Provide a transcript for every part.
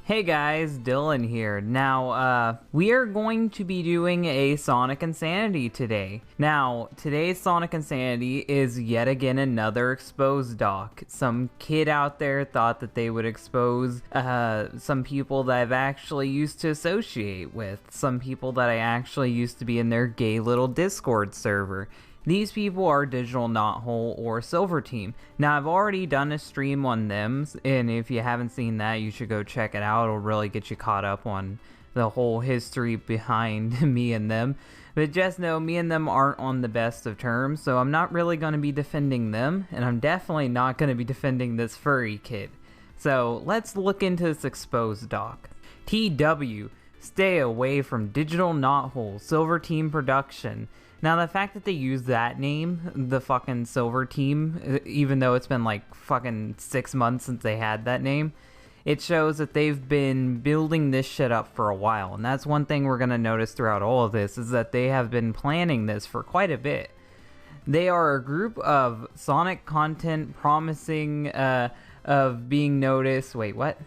Hey guys, Dylan here. Now, we are going to be doing a Sonic Insanity today. Now, today's Sonic Insanity is yet again another exposed doc. Some kid out there thought that they would expose some people that I've actually used to associate with. Some people that I actually used to be in their gay little Discord server. These people are Digital Knothole or Silver Team. Now, I've already done a stream on them, and if you haven't seen that, you should go check it out. It'll really get you caught up on the whole history behind me and them. But just know, me and them aren't on the best of terms, so I'm not really going to be defending them, and I'm definitely not going to be defending this furry kid. So, let's look into this exposed doc. TW, stay away from Digital Knothole, Silver Team Production. Now, the fact that they use that name, the fucking Silver Team, even though it's been like fucking 6 months since they had that name, it shows that they've been building this shit up for a while. And that's one thing we're going to notice throughout all of this, is that they have been planning this for quite a bit. They are a group of Sonic content promising of being noticed. Wait, what?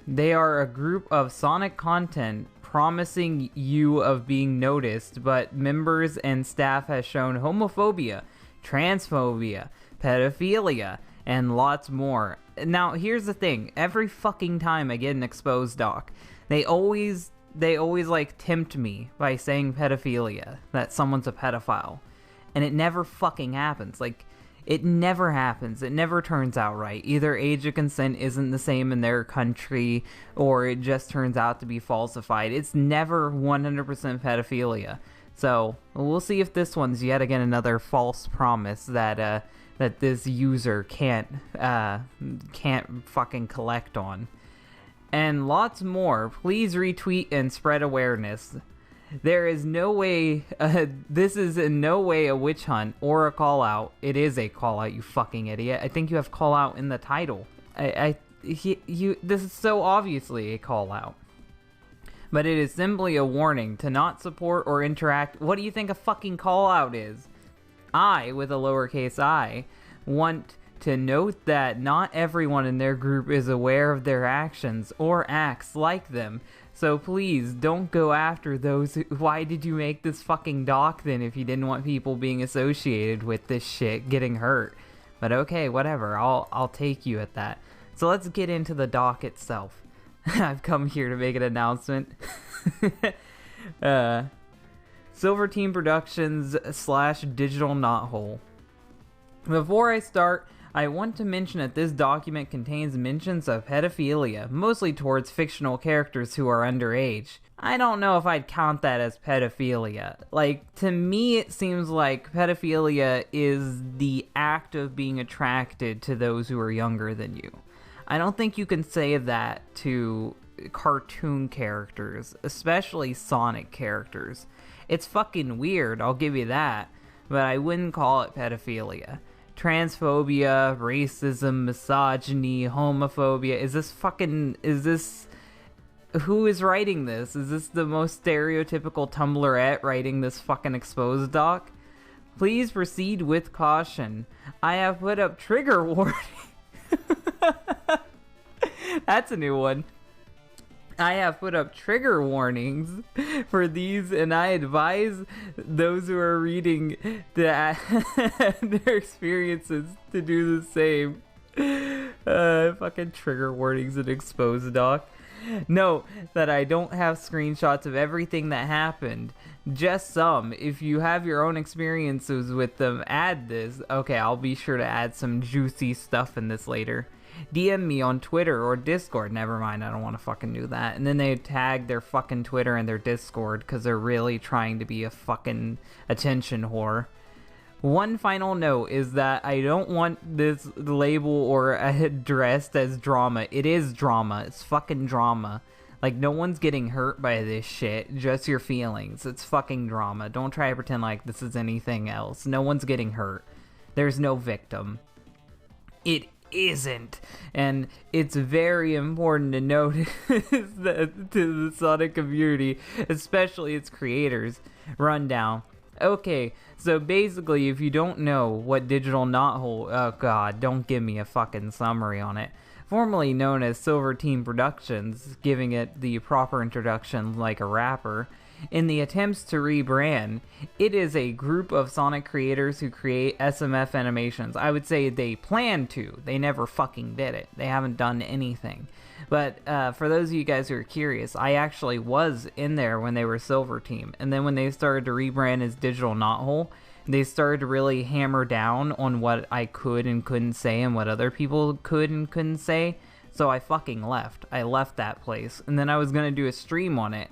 They are a group of Sonic content promising you of being noticed, but members and staff has shown homophobia, transphobia, pedophilia, and lots more. Now, here's the thing. Every fucking time I get an exposed doc, they always like tempt me by saying pedophilia, that someone's a pedophile. And it never fucking happens. Like, it never happens. It never turns out right. Either age of consent isn't the same in their country, or it just turns out to be falsified. It's never 100% pedophilia. So, we'll see if this one's yet again another false promise that that this user can't fucking collect on. And lots more. Please retweet and spread awareness. There is no way, this is in no way a witch hunt or a call out. It is a call out, you fucking idiot. I think you have call out in the title. This is so obviously a call out. But it is simply a warning to not support or interact. What do you think a fucking call out is? I, with a lowercase I, want to note that not everyone in their group is aware of their actions or acts like them. So please, don't go after those who, why did you make this fucking doc then if you didn't want people being associated with this shit getting hurt? But okay, whatever, I'll take you at that. So let's get into the doc itself. I've come here to make an announcement. Silver Team Productions / Digital Knothole. Before I start, I want to mention that this document contains mentions of pedophilia, mostly towards fictional characters who are underage. I don't know if I'd count that as pedophilia. Like, to me it seems like pedophilia is the act of being attracted to those who are younger than you. I don't think you can say that to cartoon characters, especially Sonic characters. It's fucking weird, I'll give you that, but I wouldn't call it pedophilia. Transphobia, racism, misogyny, homophobia. Who is writing this? Is this the most stereotypical Tumblrette writing this fucking exposed doc? Please proceed with caution. I have put up trigger warning. That's a new one. I have put up trigger warnings for these, and I advise those who are reading their experiences to do the same. Fucking trigger warnings and exposed doc. Note that I don't have screenshots of everything that happened, just some. If you have your own experiences with them, add this. Okay, I'll be sure to add some juicy stuff in this later. DM me on Twitter or Discord. Never mind, I don't want to fucking do that. And then they tag their fucking Twitter and their Discord because they're really trying to be a fucking attention whore. One final note is that I don't want this label or addressed as drama. It is drama. It's fucking drama. Like, no one's getting hurt by this shit. Just your feelings. It's fucking drama. Don't try to pretend like this is anything else. No one's getting hurt. There's no victim. It isn't, and it's very important to notice that to the Sonic community, especially its creators. Rundown. Okay, so basically, if you don't know what Digital Knothole, oh god, don't give me a fucking summary on it. formerly known as Silver Team Productions, giving it the proper introduction like a rapper. In the attempts to rebrand, it is a group of Sonic creators who create SMF animations. I would say they plan to. They never fucking did it. They haven't done anything. But for those of you guys who are curious, I actually was in there when they were Silver Team. And then when they started to rebrand as Digital Knothole, they started to really hammer down on what I could and couldn't say and what other people could and couldn't say. So I fucking left. I left that place. And then I was going to do a stream on it.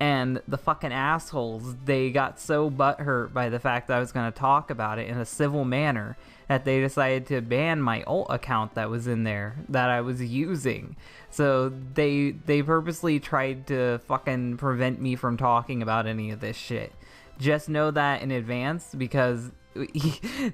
And the fucking assholes, they got so butthurt by the fact that I was going to talk about it in a civil manner that they decided to ban my alt account that was in there that I was using. So they purposely tried to fucking prevent me from talking about any of this shit. Just know that in advance, because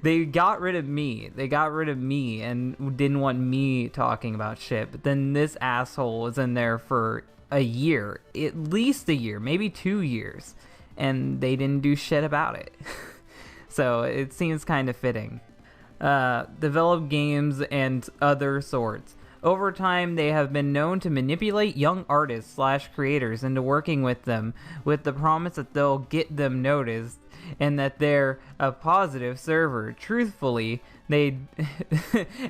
they got rid of me. They got rid of me and didn't want me talking about shit. But then this asshole was in there for a year, at least a year, maybe 2 years, and they didn't do shit about it. So it seems kind of fitting. Develop games and other sorts. Over time, they have been known to manipulate young artists / creators into working with them with the promise that they'll get them noticed and that they're a positive server. Truthfully, they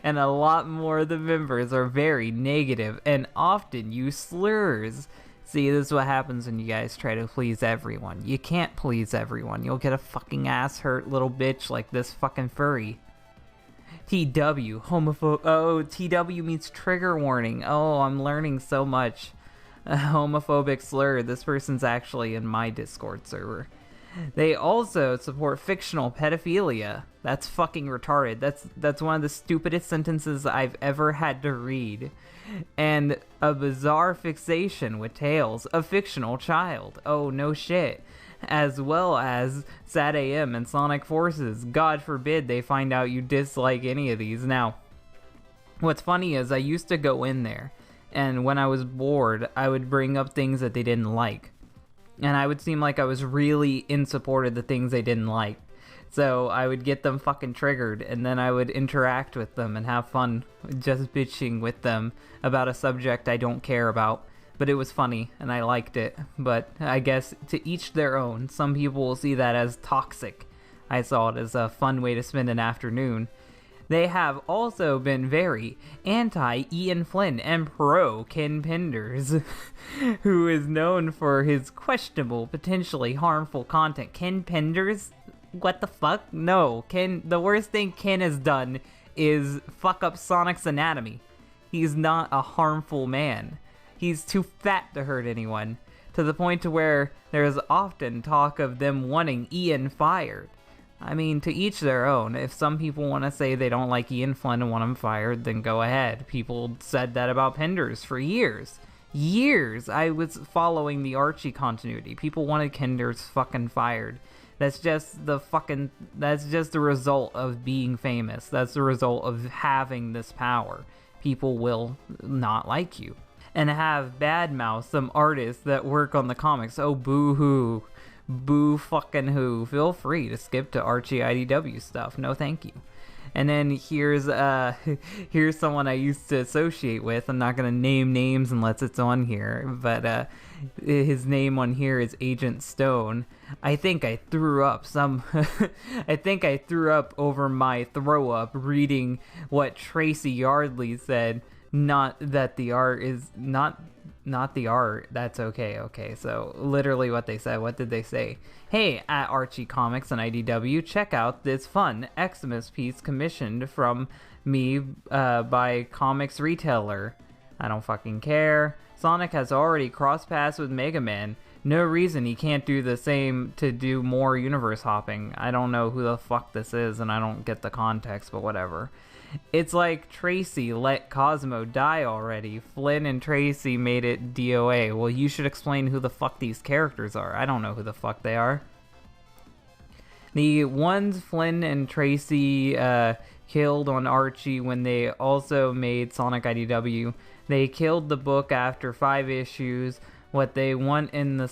and a lot more of the members are very negative and often use slurs. See, this is what happens when you guys try to please everyone. You can't please everyone. You'll get a fucking ass hurt little bitch like this fucking furry. TW, homophobe. Oh, TW means trigger warning. Oh, I'm learning so much. A homophobic slur. This person's actually in my Discord server. They also support fictional pedophilia. That's fucking retarded. That's one of the stupidest sentences I've ever had to read. And a bizarre fixation with tales of fictional child. Oh, no shit. As well as Sad AM and Sonic Forces. God forbid they find out you dislike any of these. Now, what's funny is I used to go in there, and when I was bored, I would bring up things that they didn't like. And I would seem like I was really in support of the things they didn't like. So I would get them fucking triggered, and then I would interact with them and have fun just bitching with them about a subject I don't care about. But it was funny, and I liked it. But I guess to each their own. Some people will see that as toxic. I saw it as a fun way to spend an afternoon. They have also been very anti-Ian Flynn and pro-Ken Penders, who is known for his questionable, potentially harmful content. Ken Penders? What the fuck? No, the worst thing Ken has done is fuck up Sonic's anatomy. He's not a harmful man. He's too fat to hurt anyone, to the point to where there is often talk of them wanting Ian fired. I mean, to each their own. If some people want to say they don't like Ian Flynn and want him fired, then go ahead. People said that about Penders for years. Years! I was following the Archie continuity. People wanted Penders fucking fired. That's just the result of being famous. That's the result of having this power. People will not like you. And have badmouth some artists that work on the comics. Oh, boo-hoo. Boo fucking who. Feel free to skip to Archie IDW stuff. No thank you. And then here's someone I used to associate with. I'm not going to name names unless it's on here. But his name on here is Agent Stone. I think I threw up I think I threw up over my throw up reading what Tracy Yardley said. Not that the art is not the art. That's okay. So literally what they said. What did they say? Hey, at Archie Comics and IDW, check out this fun Xmas piece commissioned from me by Comics Retailer. I don't fucking care. Sonic has already crossed paths with Mega Man. No reason he can't do the same to do more universe hopping. I don't know who the fuck this is, and I don't get the context, but whatever. It's like Tracy let Cosmo die already. Flynn and Tracy made it DOA. Well, you should explain who the fuck these characters are. I don't know who the fuck they are. The ones Flynn and Tracy killed on Archie when they also made Sonic IDW. They killed the book after 5 issues. What they want in the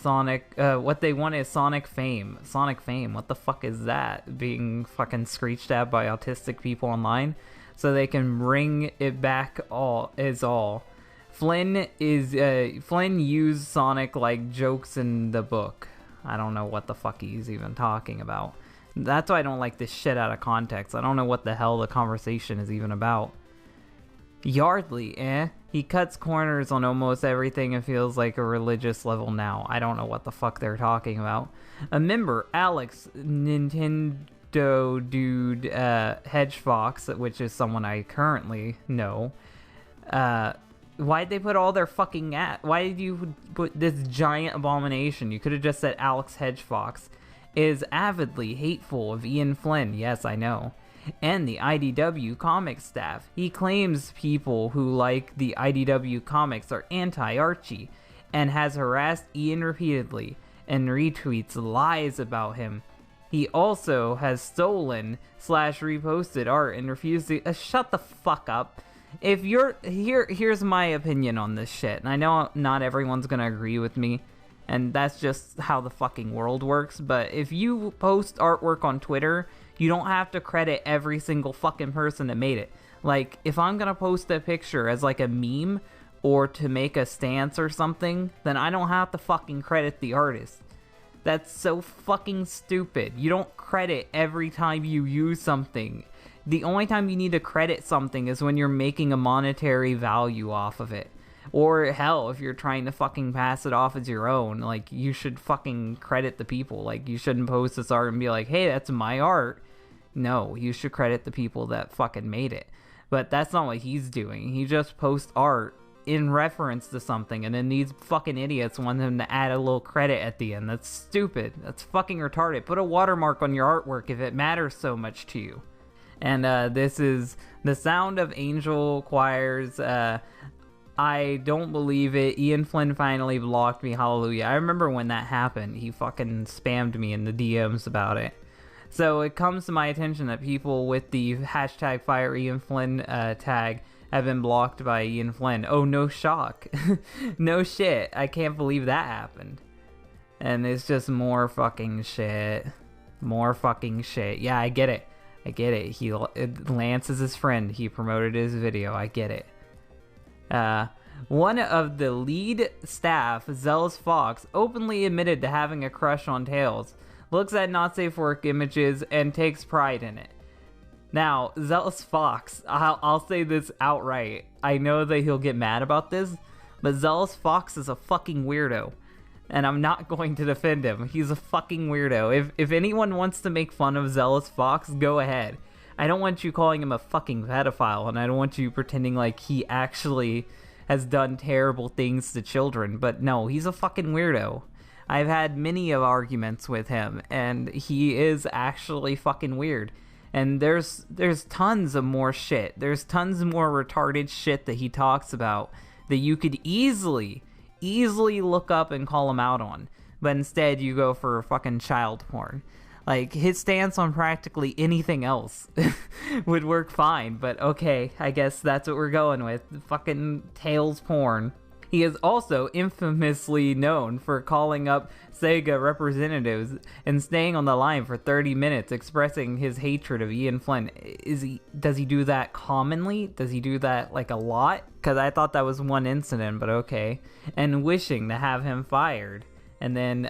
what they want is Sonic fame. Sonic fame, what the fuck is that? Being fucking screeched at by autistic people online? so they can bring it back all. Flynn used Sonic like jokes in the book. I don't know what the fuck he's even talking about. That's why I don't like this shit out of context. I don't know what the hell the conversation is even about. Yardley, he cuts corners on almost everything and feels like a religious level now. I don't know what the fuck they're talking about. A member, Alex, Nintendo Dude, Hedgefox, which is someone I currently know. Why'd they put all their fucking why did you put this giant abomination? You could have just said Alex Hedgefox is avidly hateful of Ian Flynn. Yes, I know. And the IDW comics staff. He claims people who like the IDW comics are anti-Archie and has harassed Ian repeatedly and retweets lies about him. He also has stolen / reposted art and refused to shut the fuck up. If you're here's my opinion on this shit, and I know not everyone's gonna agree with me, and that's just how the fucking world works, but if you post artwork on Twitter, you don't have to credit every single fucking person that made it. Like, if I'm gonna post a picture as like a meme or to make a stance or something, then I don't have to fucking credit the artist. That's so fucking stupid. You don't credit every time you use something. The only time you need to credit something is when you're making a monetary value off of it. Or hell, if you're trying to fucking pass it off as your own, like, you should fucking credit the people. Like, you shouldn't post this art and be like, hey, that's my art. No, you should credit the people that fucking made it. But that's not what he's doing. He just posts art in reference to something, and then these fucking idiots want him to add a little credit at the end. That's stupid. That's fucking retarded. Put a watermark on your artwork if it matters so much to you. And this is the sound of angel choirs. I don't believe it. Ian Flynn finally blocked me. Hallelujah. I remember when that happened. He fucking spammed me in the DMs about it. So it comes to my attention that people with the hashtag Fire Ian Flynn tag have been blocked by Ian Flynn. Oh, no shock. No shit. I can't believe that happened. And it's just more fucking shit. More fucking shit. Yeah, I get it. I get it. Lance is his friend. He promoted his video. I get it. One of the lead staff, Zealous Fox, openly admitted to having a crush on Tails, looks at not safe work images, and takes pride in it. Now, Zealous Fox, I'll say this outright. I know that he'll get mad about this, but Zealous Fox is a fucking weirdo. And I'm not going to defend him. He's a fucking weirdo. If anyone wants to make fun of Zealous Fox, go ahead. I don't want you calling him a fucking pedophile, and I don't want you pretending like he actually has done terrible things to children. But no, he's a fucking weirdo. I've had many of arguments with him, and he is actually fucking weird. And there's tons of more shit. There's tons more retarded shit that he talks about that you could easily look up and call him out on. But instead, you go for fucking child porn. Like, his stance on practically anything else would work fine. But okay, I guess that's what we're going with. Fucking Tails porn. He is also infamously known for calling up Sega representatives and staying on the line for 30 minutes expressing his hatred of Ian Flynn. Does he do that commonly? Does he do that like a lot? Because I thought that was one incident, but okay. And wishing to have him fired. And then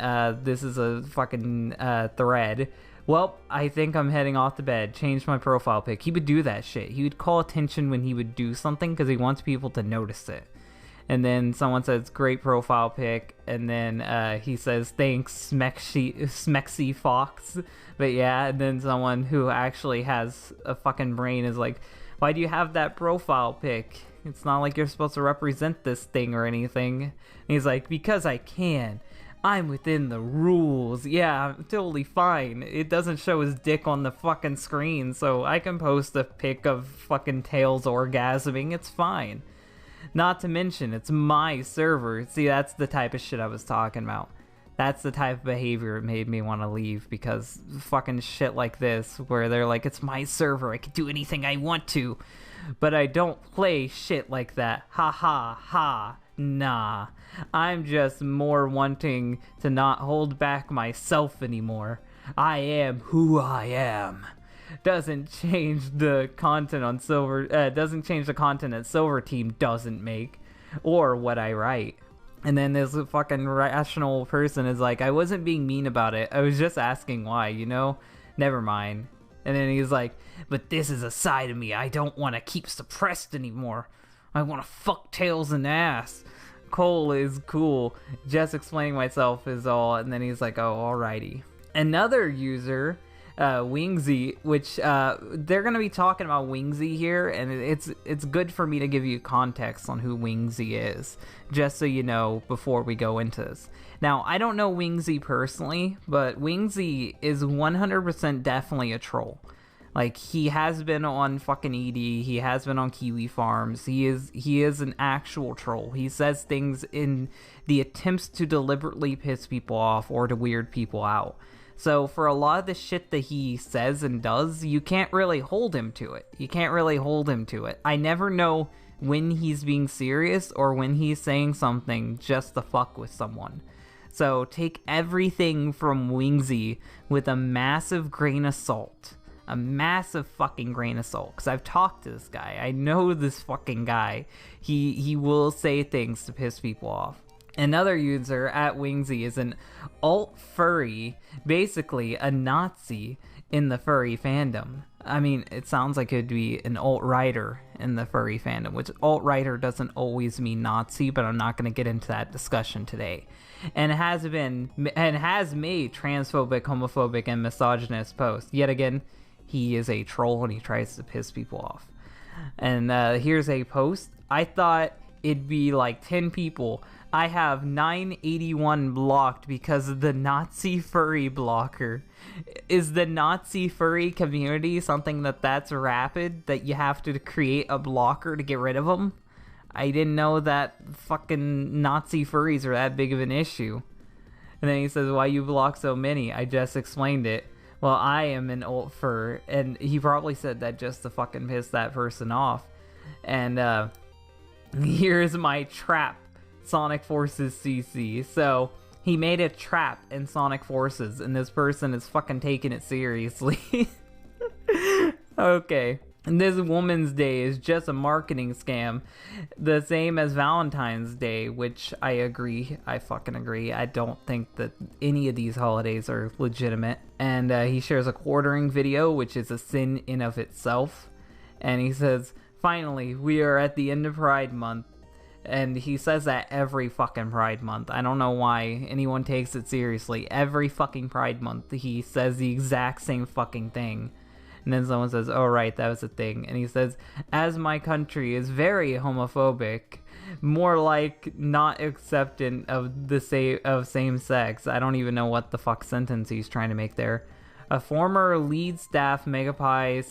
this is a fucking thread. Well, I think I'm heading off to bed. Change my profile pic. He would do that shit. He would call attention when he would do something because he wants people to notice it. And then someone says, great profile pic. And then he says, thanks, Smexy Fox. But yeah, and then someone who actually has a fucking brain is like, why do you have that profile pic? It's not like you're supposed to represent this thing or anything. And he's like, because I can. I'm within the rules. Yeah, I'm totally fine. It doesn't show his dick on the fucking screen, so I can post a pic of fucking Tails orgasming. It's fine. Not to mention, it's my server. See, that's the type of shit I was talking about. That's the type of behavior it made me want to leave, because fucking shit like this, where they're like, it's my server, I can do anything I want to, but I don't play shit like that. Ha ha ha. Nah. I'm just more wanting to not hold back myself anymore. I am who I am. doesn't change the content on Silver, doesn't change the content that Silver Team doesn't make, or what I write. And then this fucking rational person is like, I wasn't being mean about it, I was just asking why, you know? Never mind. And then he's like, but this is a side of me I don't want to keep suppressed anymore. I want to fuck tails and ass. Cole is cool. Just explaining myself is all. And then he's like, oh, alrighty. Another user, Wingsy, which they're going to be talking about Wingsy here. And it's good for me to give you context on who Wingsy is, just so you know before we go into this. Now, I don't know Wingsy personally, but Wingsy is 100% definitely a troll. Like, he has been on fucking ED, he has been on Kiwi Farms, he is an actual troll. He says things in the attempts to deliberately piss people off or to weird people out. So for a lot of the shit that he says and does, you can't really hold him to it. I never know when he's being serious or when he's saying something just to fuck with someone. So take everything from Wingsy with a massive grain of salt. A massive fucking grain of salt. Because I've talked to this guy. I know this fucking guy. He will say things to piss people off. Another user at Wingsy is an alt furry, basically a Nazi in the furry fandom. I mean, it sounds like it'd be an alt-righter in the furry fandom, which alt-righter doesn't always mean Nazi, but I'm not going to get into that discussion today. And has made transphobic, homophobic, and misogynist posts. Yet again, he is a troll and he tries to piss people off. And here's a post. I thought it'd be like 10 people. I have 981 blocked because of the Nazi furry blocker. Is the Nazi furry community something that's rapid, that you have to create a blocker to get rid of them? I didn't know that fucking Nazi furries are that big of an issue. And then he says, why you block so many? I just explained it. Well, I am an alt fur, and he probably said that just to fucking piss that person off. And here's my trap, Sonic Forces CC. So he made a trap in Sonic Forces, and this person is fucking taking it seriously. Okay. And this Woman's Day is just a marketing scam, the same as Valentine's Day, which I agree. I fucking agree. I don't think that any of these holidays are legitimate. And he shares a quartering video, which is a sin in of itself. And he says, finally, we are at the end of Pride Month. And he says that every fucking Pride Month. I don't know why anyone takes it seriously. Every fucking Pride Month, he says the exact same fucking thing. And then someone says, oh right, that was a thing. And he says, as my country is very homophobic, more like not acceptant of the same sex. I don't even know what the fuck sentence he's trying to make there. A former lead staff Megapie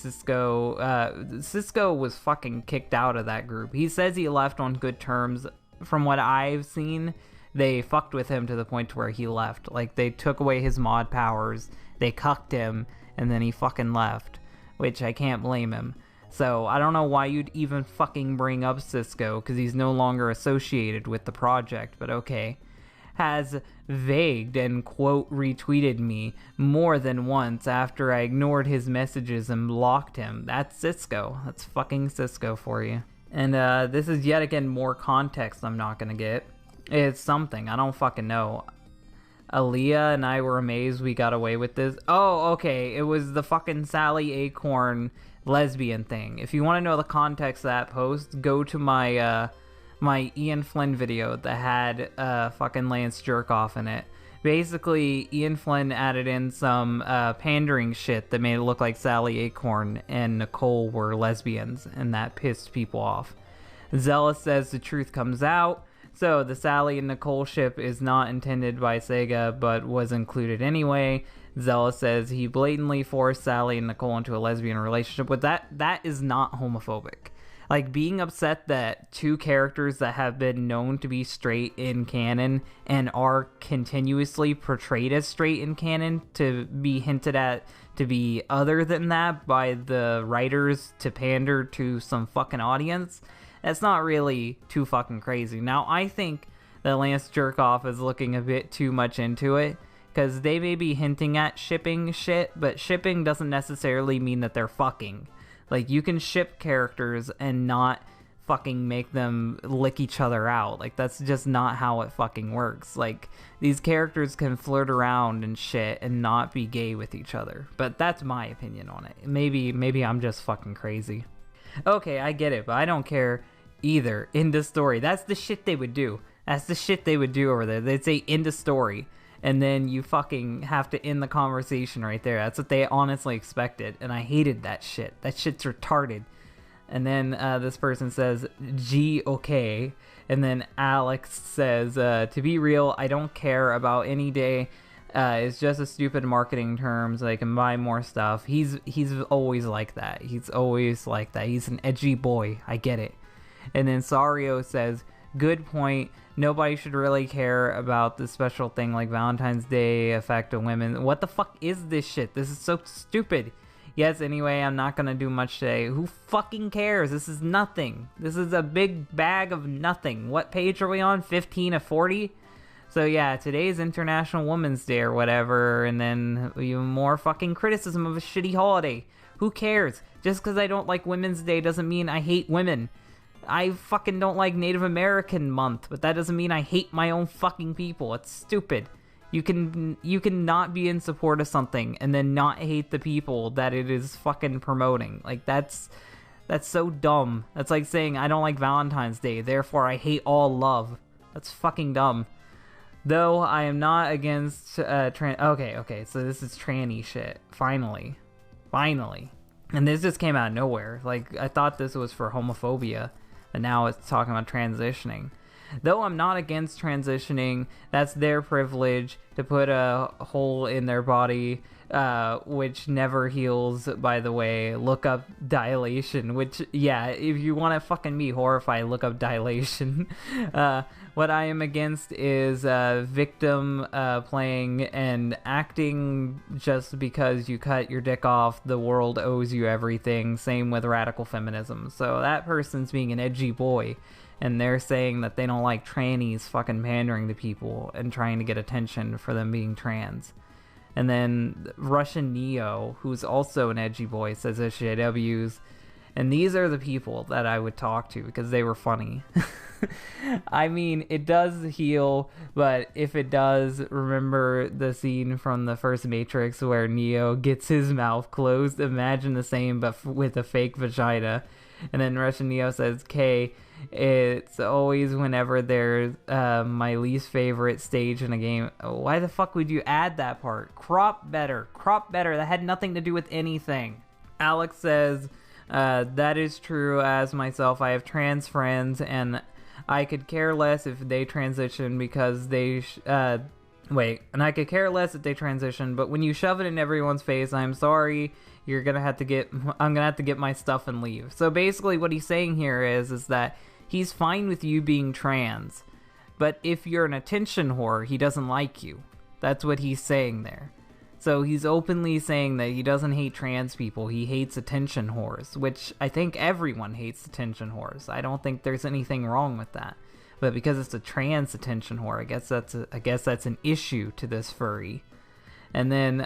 Cisco was fucking kicked out of that group. He says he left on good terms. From what I've seen, they fucked with him to the point to where he left. Like, they took away his mod powers, they cucked him, and then he fucking left. Which I can't blame him. So I don't know why you'd even fucking bring up Cisco, because he's no longer associated with the project, but okay. Has vagued and quote retweeted me more than once after I ignored his messages and blocked him. That's Cisco. That's fucking Cisco for you. And this is yet again more context I'm not gonna get. It's something. I don't fucking know. Aaliyah and I were amazed we got away with this. Oh, okay. It was the fucking Sally Acorn lesbian thing. If you want to know the context of that post, go to my my Ian Flynn video that had fucking Lance Jerkoff in it. Basically, Ian Flynn added in some pandering shit that made it look like Sally Acorn and Nicole were lesbians, and that pissed people off. Zealous says the truth comes out. So, the Sally and Nicole ship is not intended by Sega, but was included anyway. Zealous says he blatantly forced Sally and Nicole into a lesbian relationship. But that is not homophobic. Like, being upset that two characters that have been known to be straight in canon and are continuously portrayed as straight in canon to be hinted at to be other than that by the writers to pander to some fucking audience, that's not really too fucking crazy. Now, I think that Lance Jerkoff is looking a bit too much into it. because they may be hinting at shipping shit, but shipping doesn't necessarily mean that they're fucking. Like, you can ship characters and not fucking make them lick each other out. Like, that's just not how it fucking works. Like, these characters can flirt around and shit and not be gay with each other. But that's my opinion on it. Maybe I'm just fucking crazy. Okay, I get it, but I don't care either. End of story. That's the shit they would do. That's the shit they would do over there. They'd say end of story, and then you fucking have to end the conversation right there. That's what they honestly expected, and I hated that shit. That shit's retarded. And then this person says, G, okay. And then Alex says, to be real, I don't care about any day. It's just a stupid marketing term so they can buy more stuff. He's always like that. He's always like that. He's an edgy boy. I get it. And then Sario says, good point. Nobody should really care about this special thing like Valentine's Day effect on women. What the fuck is this shit? This is so stupid. Yes, anyway, I'm not gonna do much today. Who fucking cares? This is nothing. This is a big bag of nothing. What page are we on? 15 of 40? So yeah, today's International Women's Day or whatever, and then even more fucking criticism of a shitty holiday. Who cares? Just because I don't like Women's Day doesn't mean I hate women. I fucking don't like Native American month, but that doesn't mean I hate my own fucking people. It's stupid. You can not be in support of something and then not hate the people that it is fucking promoting. Like, that's so dumb. That's like saying I don't like Valentine's Day, therefore I hate all love. That's fucking dumb. Though I am not against okay, so this is tranny shit. Finally. And this just came out of nowhere. Like, I thought this was for homophobia, and now it's talking about transitioning. Though I'm not against transitioning, that's their privilege to put a hole in their body, which never heals, by the way. Look up dilation, which, yeah, if you want to fucking be horrified, look up dilation. What I am against is victim playing and acting just because you cut your dick off, the world owes you everything. Same with radical feminism. So that person's being an edgy boy, and they're saying that they don't like trannies fucking pandering to people and trying to get attention for them being trans. And then Russian Neo, who's also an edgy boy, says SJWs. And these are the people that I would talk to because they were funny. I mean, it does heal, but if it does, remember the scene from the first Matrix where Neo gets his mouth closed? Imagine the same, but with a fake vagina. And then Russian Neo says, K, it's always whenever there's my least favorite stage in a game. Why the fuck would you add that part? Crop better. That had nothing to do with anything. Alex says, that is true. As myself, I have trans friends, and I could care less if they transition because they and I could care less if they transition, but when you shove it in everyone's face, I'm sorry, I'm gonna have to get my stuff and leave. So basically what he's saying here is that he's fine with you being trans, but if you're an attention whore, he doesn't like you. That's what he's saying there. So he's openly saying that he doesn't hate trans people, he hates attention whores, which I think everyone hates attention whores. I don't think there's anything wrong with that. But because it's a trans attention whore, I guess that's an issue to this furry. And then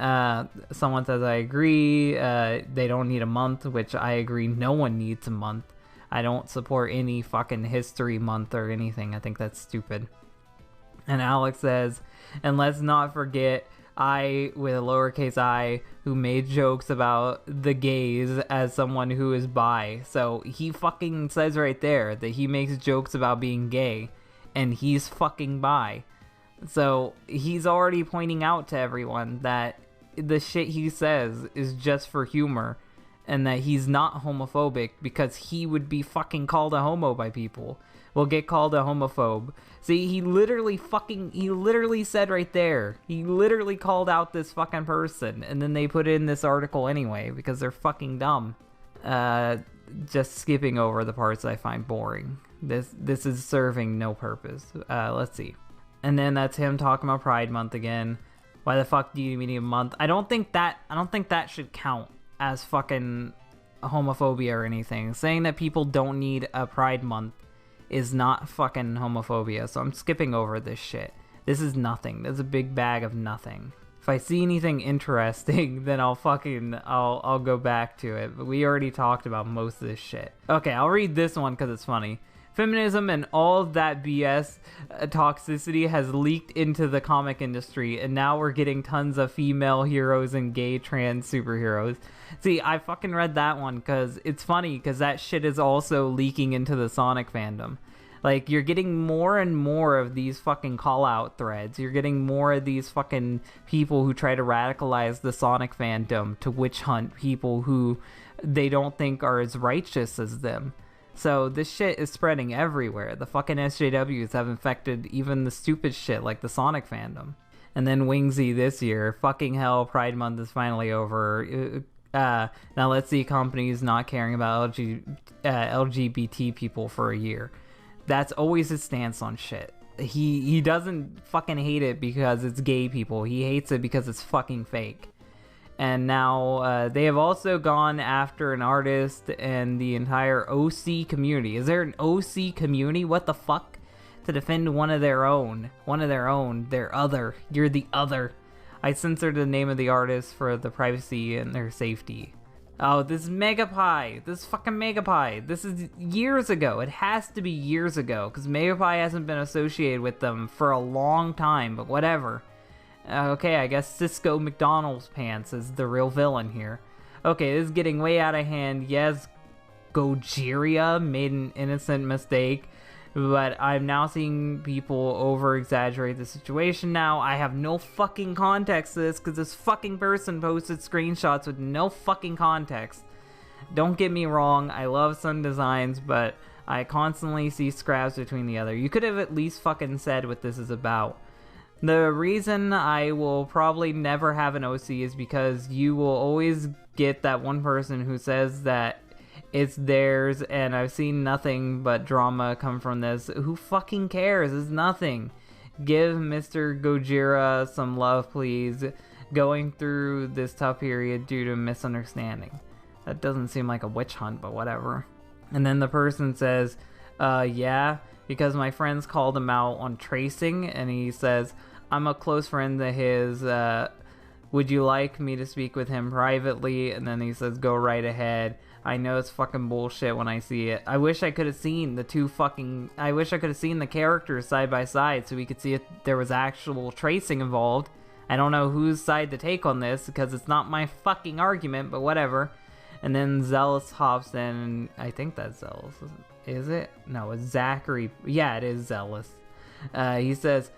someone says, I agree, they don't need a month, which I agree, no one needs a month. I don't support any fucking history month or anything. I think that's stupid. And Alex says, and let's not forget I, with a lowercase I, who made jokes about the gays as someone who is bi. So he fucking says right there that he makes jokes about being gay, and he's fucking bi. So he's already pointing out to everyone that the shit he says is just for humor, and that he's not homophobic because he would be fucking called a homo by people. Will get called a homophobe. See, he literally said right there, he literally called out this fucking person, and then they put in this article anyway because they're fucking dumb. Just skipping over the parts I find boring. This is serving no purpose. Let's see. And then that's him talking about Pride Month again. Why the fuck do you need a month? I don't think that should count as fucking homophobia or anything. Saying that people don't need a Pride Month is not fucking homophobia, so I'm skipping over this shit. This is nothing. This is a big bag of nothing. If I see anything interesting, then I'll go back to it. But we already talked about most of this shit. Okay, I'll read this one because it's funny. Feminism and all that BS toxicity has leaked into the comic industry, and now we're getting tons of female heroes and gay trans superheroes. See, I fucking read that one because it's funny because that shit is also leaking into the Sonic fandom. Like, you're getting more and more of these fucking call-out threads. You're getting more of these fucking people who try to radicalize the Sonic fandom to witch hunt people who they don't think are as righteous as them. So this shit is spreading everywhere. The fucking SJWs have infected even the stupid shit like the Sonic fandom. And then Wingsy this year, fucking hell, Pride Month is finally over. Now let's see companies not caring about LGBT people for a year. That's always his stance on shit. He doesn't fucking hate it because it's gay people. He hates it because it's fucking fake. And now they have also gone after an artist and the entire OC community. Is there an OC community? What the fuck? To defend one of their own. One of their own. Their other. You're the other. I censored the name of the artist for the privacy and their safety. Oh, this is Megapie. This is fucking Megapie. This is years ago. It has to be years ago, because Megapie hasn't been associated with them for a long time, but whatever. Okay, I guess Cisco McDonald's Pants is the real villain here. Okay, this is getting way out of hand. Yes, Gojira made an innocent mistake, but I'm now seeing people over-exaggerate the situation now. I have no fucking context to this, because this fucking person posted screenshots with no fucking context. Don't get me wrong, I love some designs, but I constantly see scraps between the other. You could have at least fucking said what this is about. The reason I will probably never have an OC is because you will always get that one person who says that it's theirs, and I've seen nothing but drama come from this. Who fucking cares? It's nothing. Give Mr. Gojira some love, please. Going through this tough period due to misunderstanding. That doesn't seem like a witch hunt, but whatever. And then the person says, yeah, because my friends called him out on tracing, and he says, I'm a close friend of his, would you like me to speak with him privately? And then he says, go right ahead. I know it's fucking bullshit when I see it. I wish I could have seen the characters side by side so we could see if there was actual tracing involved. I don't know whose side to take on this because it's not my fucking argument, but whatever. And then Zealous hops in, and I think that's Zealous. Is it? No, it's Zachary. Yeah, it is Zealous. He says,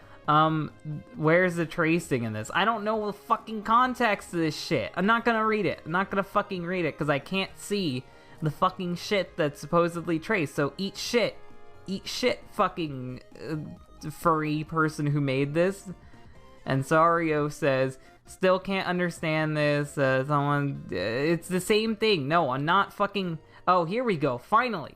where's the tracing in this? I don't know the fucking context of this shit. I'm not gonna read it. I'm not gonna fucking read it because I can't see the fucking shit that's supposedly traced. So eat shit. Eat shit, fucking furry person who made this. And Sario says, still can't understand this. It's the same thing. No, I'm not fucking... Oh, here we go. Finally,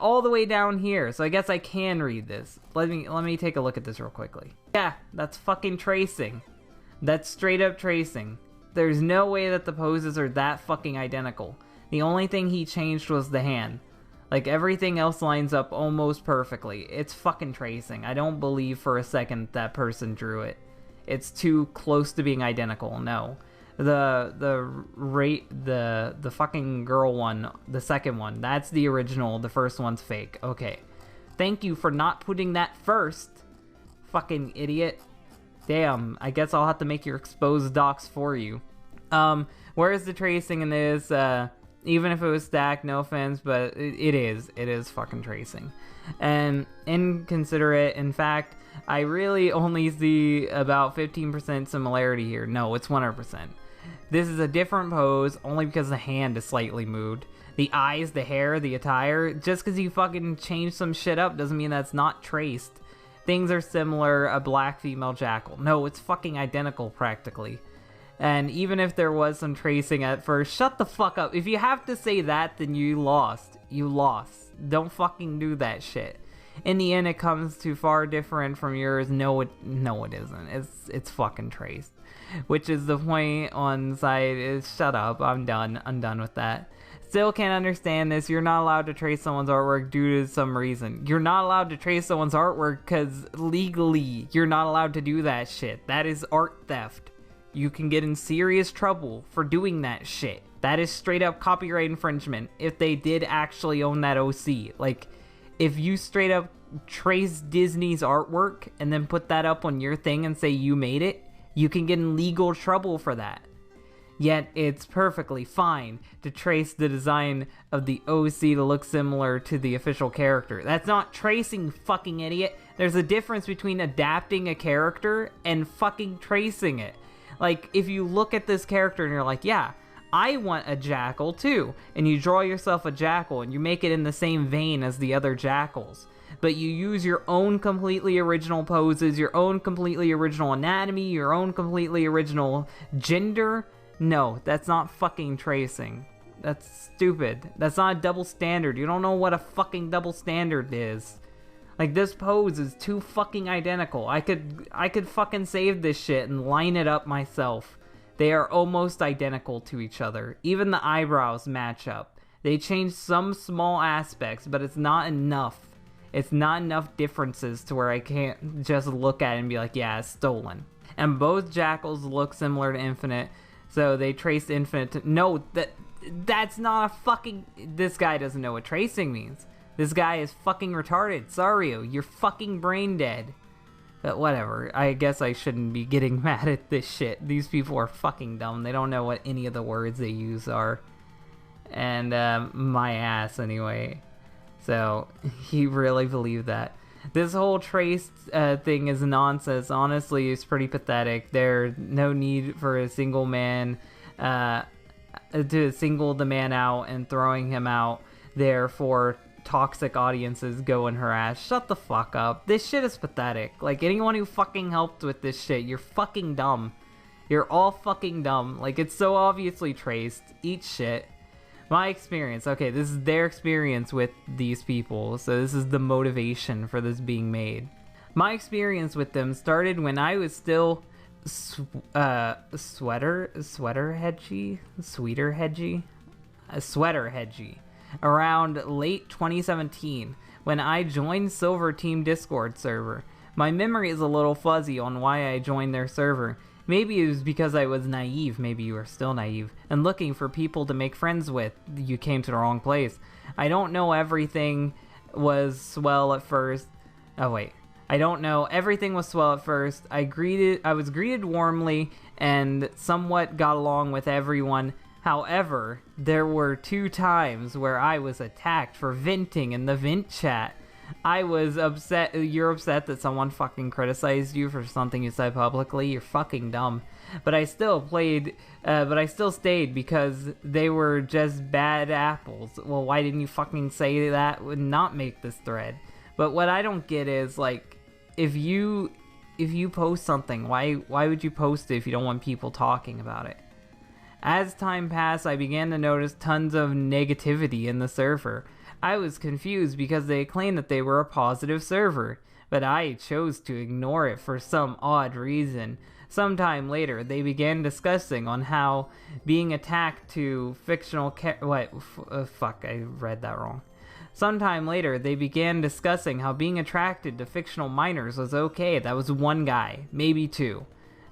all the way down here. So I guess I can read this. Let me take a look at this real quickly. Yeah, that's fucking tracing. That's straight up tracing. There's no way that the poses are that fucking identical. The only thing he changed was the hand. Like, everything else lines up almost perfectly. It's fucking tracing. I don't believe for a second that person drew it. It's too close to being identical. No. The fucking girl one, the second one, that's the original. The first one's fake. Okay. Thank you for not putting that first. Fucking idiot. Damn, I guess I'll have to make your exposed docs for you. Where's the tracing in this? Even if it was stacked, no offense, but it is fucking tracing. And inconsiderate, in fact, I really only see about 15% similarity here. No, it's 100%. This is a different pose only because the hand is slightly moved. The eyes, the hair, the attire, just because you fucking change some shit up doesn't mean that's not traced. Things are similar, a black female jackal. No, it's fucking identical practically. And even if there was some tracing at first, shut the fuck up. If you have to say that, then you lost. You lost. Don't fucking do that shit. in the end it comes to far different from yours. No, it isn't. It's fucking traced. Which is the point on site is shut up. I'm done with that. Still can't understand this. You're not allowed to trace someone's artwork due to some reason. You're not allowed to trace someone's artwork because legally you're not allowed to do that shit. That is art theft. You can get in serious trouble for doing that shit. That is straight up copyright infringement if they did actually own that OC. Like, if you straight up trace Disney's artwork and then put that up on your thing and say you made it, you can get in legal trouble for that. Yet it's perfectly fine to trace the design of the OC to look similar to the official character. That's not tracing, fucking idiot. There's a difference between adapting a character and fucking tracing it. Like, if you look at this character and you're like, yeah, I want a jackal too, and you draw yourself a jackal and you make it in the same vein as the other jackals, but you use your own completely original poses, your own completely original anatomy, your own completely original gender. No, that's not fucking tracing. That's stupid. That's not a double standard. You don't know what a fucking double standard is. Like, this pose is too fucking identical. I could fucking save this shit and line it up myself. They are almost identical to each other. Even the eyebrows match up. They change some small aspects, but it's not enough. It's not enough differences to where I can't just look at it and be like, yeah, it's stolen. And both jackals look similar to Infinite, so they traced Infinite to... No, that's not a fucking... This guy doesn't know what tracing means. This guy is fucking retarded. Sorry, you're fucking brain dead. But whatever. I guess I shouldn't be getting mad at this shit. These people are fucking dumb. They don't know what any of the words they use are. And, my ass, anyway. So, he really believed that. This whole trace thing is nonsense. Honestly, it's pretty pathetic. There's no need for a single man to single the man out and throwing him out there for toxic audiences go and harass. Shut the fuck up. This shit is pathetic. Like, anyone who fucking helped with this shit, you're fucking dumb. You're all fucking dumb. Like, it's so obviously traced. Eat shit. My experience. Okay, this is their experience with these people, so this is the motivation for this being made. My experience with them started when I was still sweater hedgy around late 2017 when I joined Silver Team Discord server. My memory is a little fuzzy on why I joined their server. Maybe it was because I was naive, maybe you are still naive, and looking for people to make friends with. You came to the wrong place. I don't know everything was swell at first. Oh wait, I don't know everything was swell at first. I was greeted warmly and somewhat got along with everyone. However, there were 2 times where I was attacked for venting in the vent chat. I was upset. You're upset that someone fucking criticized you for something you said publicly. You're fucking dumb. But I still played, but I still stayed because they were just bad apples. Well, why didn't you fucking say that would not make this thread? But what I don't get is, like, if you post something, why would you post it if you don't want people talking about it? As time passed, I began to notice tons of negativity in the server. I was confused because they claimed that they were a positive server, but I chose to ignore it for some odd reason. Sometime later, they began discussing on how being attacked to fictional fuck, I read that wrong. Sometime later, they began discussing how being attracted to fictional minors was okay. That was 1 guy, maybe 2.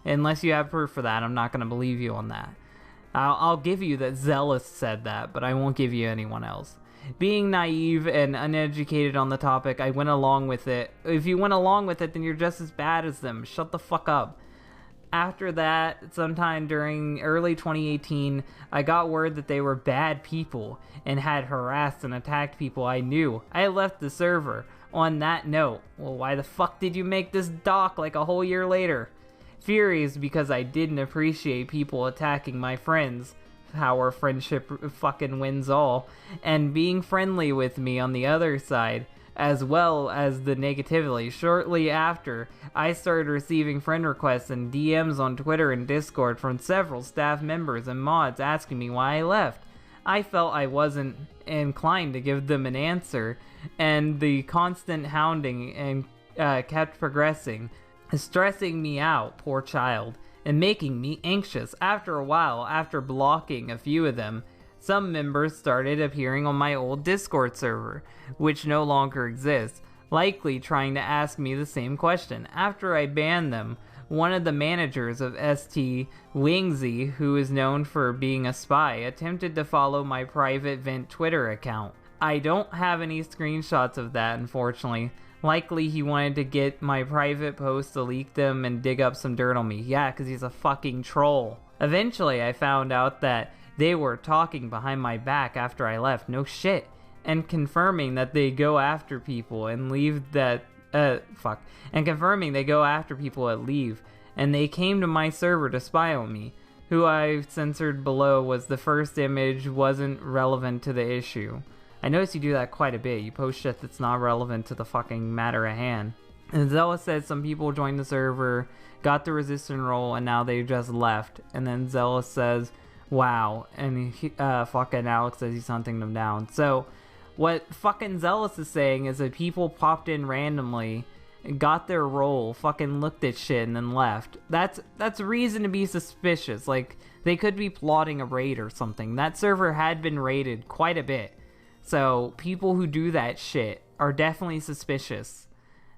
Unless you have proof for that, I'm not going to believe you on that. I'll give you that Zealous said that, but I won't give you anyone else. Being naive and uneducated on the topic, I went along with it. If you went along with it, then you're just as bad as them. Shut the fuck up. After that, sometime during early 2018, I got word that they were bad people and had harassed and attacked people I knew. I left the server. On that note, well, why the fuck did you make this doc like a whole year later? Furious because I didn't appreciate people attacking my friends. Our friendship fucking wins all. And being friendly with me on the other side, as well as the negativity. Shortly after, I started receiving friend requests and DMs on Twitter and Discord from several staff members and mods asking me why I left. I felt I wasn't inclined to give them an answer, and the constant hounding and kept progressing, stressing me out, poor child, and making me anxious. After a while, after blocking a few of them, some members started appearing on my old Discord server, which no longer exists, likely trying to ask me the same question. After I banned them, one of the managers of ST, Wingsy, who is known for being a spy, attempted to follow my private vent Twitter account. I don't have any screenshots of that, unfortunately. Likely he wanted to get my private posts to leak them and dig up some dirt on me. Yeah, because he's a fucking troll. Eventually, I found out that they were talking behind my back after I left. No shit. And confirming that they go after people and leave that... And confirming they go after people at leave. And they came to my server to spy on me. Who I've censored below was the first image wasn't relevant to the issue. I noticed you do that quite a bit. You post shit that's not relevant to the fucking matter at hand. And Zella said some people joined the server, got the resistance role, and now they just left. And then Zella says, wow. And fucking Alex says he's hunting them down. So what fucking Zealous is saying is that people popped in randomly, got their role, fucking looked at shit, and then left. That's reason to be suspicious. Like, they could be plotting a raid or something. That server had been raided quite a bit. So people who do that shit are definitely suspicious.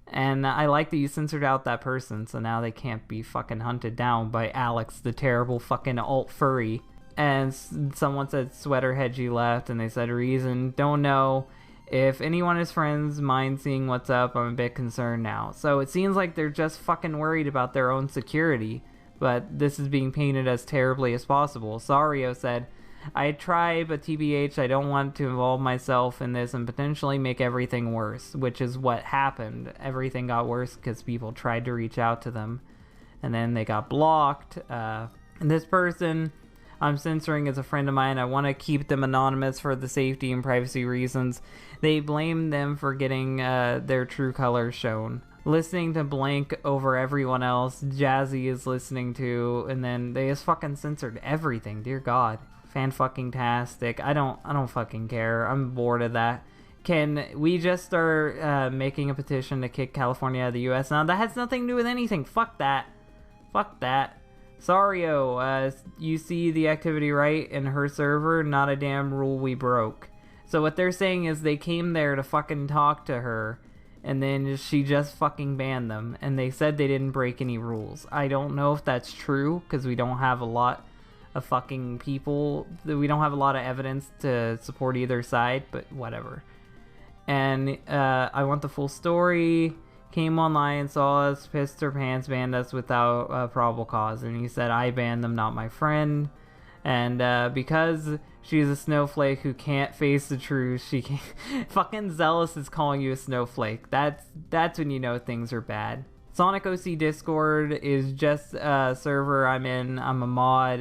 And I like that you censored out that person, so now they can't be fucking hunted down by Alex, the terrible fucking alt furry. And someone said Sweater Hedgie left, and they said reason, don't know. If anyone is friends, mind seeing what's up, I'm a bit concerned now. So it seems like they're just fucking worried about their own security, but this is being painted as terribly as possible. Sario said, I tried, but TBH, I don't want to involve myself in this and potentially make everything worse, which is what happened. Everything got worse because people tried to reach out to them, and then they got blocked. And this person I'm censoring is a friend of mine. I want to keep them anonymous for the safety and privacy reasons. They blame them for getting their true colors shown. Listening to Blank over everyone else, Jazzy is listening to, and then they just fucking censored everything, dear God. Fan-fucking-tastic. I don't fucking care. I'm bored of that. Can we just start making a petition to kick California out of the US? Now, that has nothing to do with anything. Fuck that. Fuck that. Sario, you see the activity right in her server? Not a damn rule we broke. So what they're saying is they came there to fucking talk to her, and then she just fucking banned them, and they said they didn't break any rules. I don't know if that's true, because we don't have a lot of fucking people. We don't have a lot of evidence to support either side, but whatever. And I want the full story. Came online, saw us, pissed her pants, banned us without probable cause. And he said, I banned them, not my friend. And because she's a snowflake who can't face the truth, she can't... Fucking Zealous is calling you a snowflake. That's when you know things are bad. Sonic OC Discord is just a server I'm in. I'm a mod.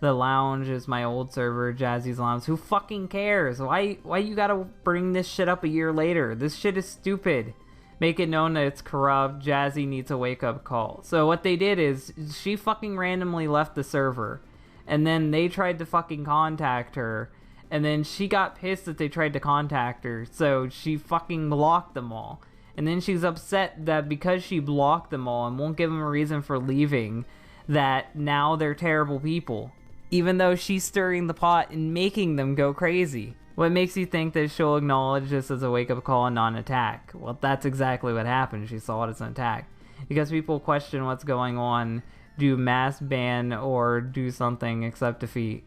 The Lounge is my old server, Jazzy's Lounge. Who fucking cares? Why you gotta bring this shit up a year later? This shit is stupid. Make it known that it's corrupt. Jazzy needs a wake-up call. So what they did is, she fucking randomly left the server. And then they tried to fucking contact her. And then she got pissed that they tried to contact her. So she fucking blocked them all. And then she's upset that because she blocked them all and won't give them a reason for leaving, that now they're terrible people. Even though she's stirring the pot and making them go crazy. What makes you think that she'll acknowledge this as a wake-up call and not an attack? Well, that's exactly what happened. She saw it as an attack. Because people question what's going on, do mass ban, or do something except defeat.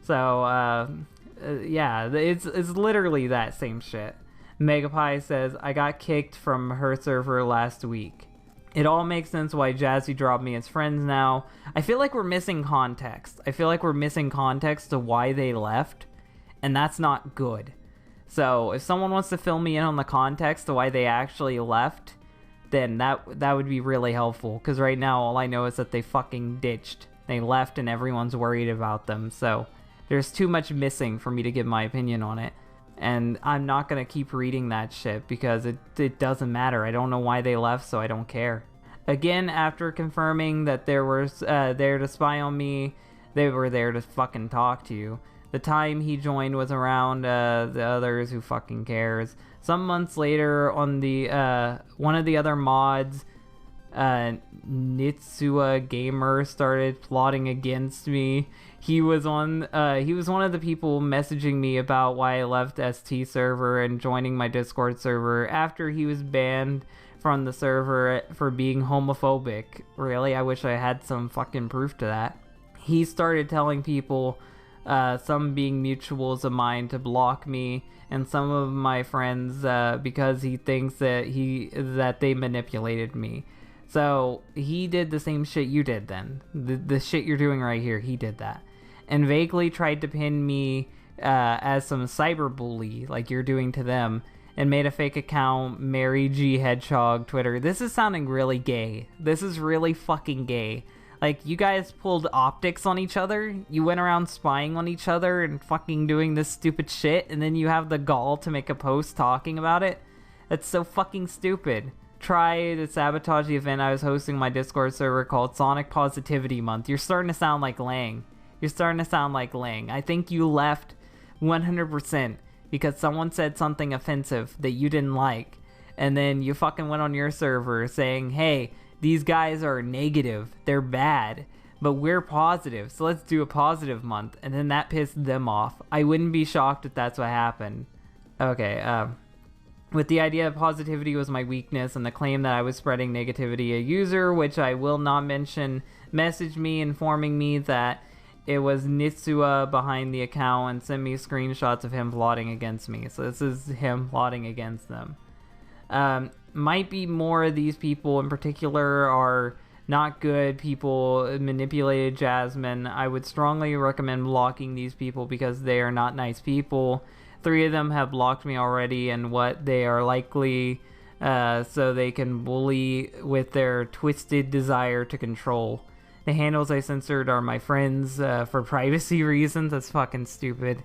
So, yeah, it's literally that same shit. Megapie says, I got kicked from her server last week. It all makes sense why Jazzy dropped me as friends now. I feel like we're missing context. I feel like we're missing context to why they left. And that's not good. So if someone wants to fill me in on the context to why they actually left, then that would be really helpful. Because right now all I know is that they fucking ditched. They left and everyone's worried about them. So there's too much missing for me to give my opinion on it. And I'm not going to keep reading that shit because it doesn't matter. I don't know why they left, so I don't care. Again, after confirming that they were there to spy on me, they were there to fucking talk to you. The time he joined was around the others. Who fucking cares? Some months later, on the one of the other mods, Nitsua Gamer, started plotting against me. He was one of the people messaging me about why I left ST server and joining my Discord server after he was banned from the server for being homophobic. Really? I wish I had some fucking proof to that. He started telling people, some being mutuals of mine, to block me and some of my friends because he thinks that they manipulated me. So he did the same shit you did then. The shit you're doing right here, he did that. And vaguely tried to pin me as some cyberbully like you're doing to them, and made a fake account, Mary G Hedgehog, Twitter. This is sounding really gay. This is really fucking gay. Like, you guys pulled optics on each other, you went around spying on each other and fucking doing this stupid shit, and then you have the gall to make a post talking about it? That's so fucking stupid. Try to sabotage the event I was hosting my Discord server called Sonic Positivity Month. You're starting to sound like Lang. I think you left 100% because someone said something offensive that you didn't like, and then you fucking went on your server saying, hey, these guys are negative, they're bad, but we're positive, so let's do a positive month, and then that pissed them off. I wouldn't be shocked if that's what happened. Okay, with the idea that positivity was my weakness and the claim that I was spreading negativity, a user, which I will not mention, messaged me informing me that it was Nitsua behind the account and sent me screenshots of him plotting against me. So this is him plotting against them. Might be more of these people in particular are not good people, manipulated Jasmine. I would strongly recommend blocking these people because they are not nice people. 3 of them have blocked me already, and what they are likely so they can bully with their twisted desire to control. The handles I censored are my friends for privacy reasons. That's fucking stupid.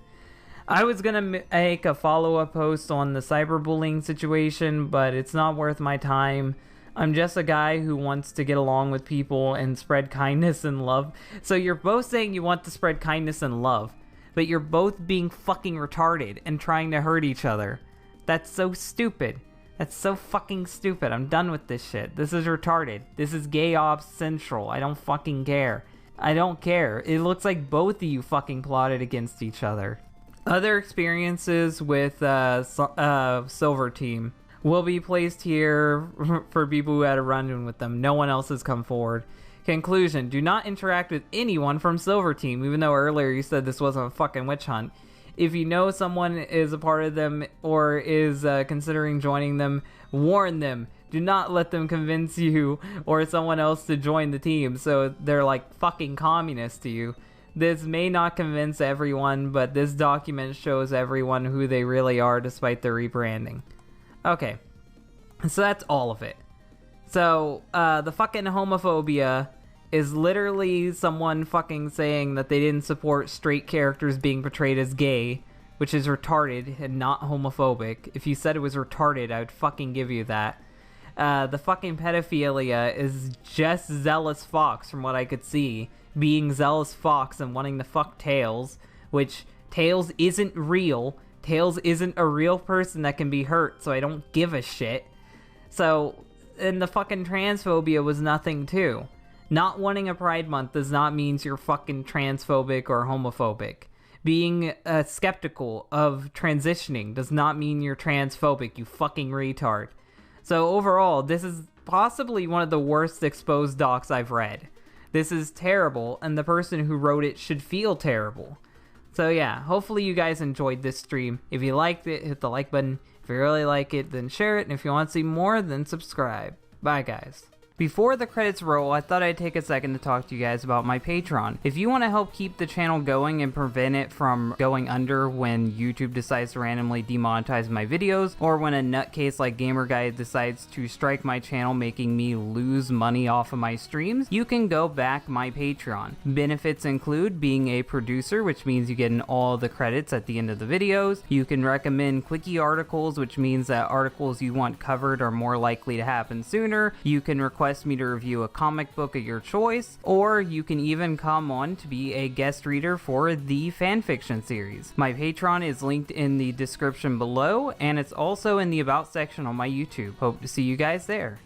I was gonna make a follow-up post on the cyberbullying situation, but it's not worth my time. I'm just a guy who wants to get along with people and spread kindness and love. So you're both saying you want to spread kindness and love, but you're both being fucking retarded and trying to hurt each other. That's so stupid. That's so fucking stupid. I'm done with this shit. This is retarded. This is gay ops central. I don't fucking care. I don't care. It looks like both of you fucking plotted against each other. Other experiences with Silver Team will be placed here for people who had a run-in with them. No one else has come forward. Conclusion: do not interact with anyone from Silver Team, even though earlier you said this wasn't a fucking witch hunt. If you know someone is a part of them or is considering joining them, warn them. Do not let them convince you or someone else to join the team so they're like fucking communists to you. This may not convince everyone, but this document shows everyone who they really are despite their rebranding. Okay, so that's all of it. So, the fucking homophobia is literally someone fucking saying that they didn't support straight characters being portrayed as gay, which is retarded and not homophobic. If you said it was retarded, I would fucking give you that. The fucking pedophilia is just Zealous Fox from what I could see. Being Zealous Fox and wanting to fuck Tails, which Tails isn't real. Tails isn't a real person that can be hurt, so I don't give a shit. So, and the fucking transphobia was nothing too. Not wanting a Pride Month does not mean you're fucking transphobic or homophobic. Being skeptical of transitioning does not mean you're transphobic, you fucking retard. So overall, this is possibly one of the worst exposed docs I've read. This is terrible, and the person who wrote it should feel terrible. So yeah, hopefully you guys enjoyed this stream. If you liked it, hit the like button. If you really like it, then share it. And if you want to see more, then subscribe. Bye, guys. Before the credits roll, I thought I'd take a second to talk to you guys about my Patreon. If you want to help keep the channel going and prevent it from going under when YouTube decides to randomly demonetize my videos, or when a nutcase like GamerGuy decides to strike my channel making me lose money off of my streams, you can go back my Patreon. Benefits include being a producer, which means you get all the credits at the end of the videos. You can recommend quickie articles, which means that articles you want covered are more likely to happen sooner. You can request request me to review a comic book of your choice, or you can even come on to be a guest reader for the fanfiction series. My Patreon is linked in the description below, and it's also in the About section on my YouTube. Hope to see you guys there.